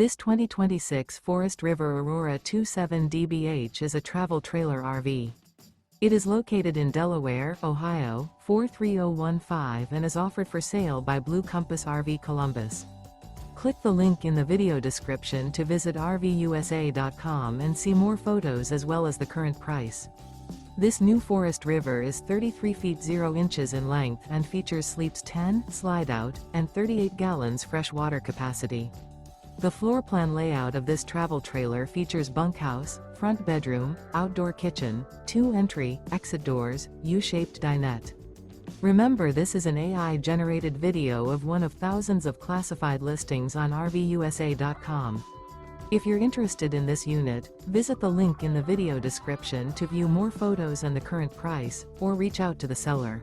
This 2026 Forest River Aurora 27DBH is a travel trailer RV. It is located in Delaware, Ohio, 43015 and is offered for sale by Blue Compass RV Columbus. Click the link in the video description to visit RVUSA.com and see more photos as well as the current price. This new Forest River is 33 feet 0 inches in length and features sleeps 10, slide-out, and 38 gallons fresh water capacity. The floor plan layout of this travel trailer features bunkhouse, front bedroom, outdoor kitchen, 2 entry, exit doors, U-shaped dinette. Remember, this is an AI-generated video of one of thousands of classified listings on RVUSA.com. If you're interested in this unit, visit the link in the video description to view more photos and the current price, or reach out to the seller.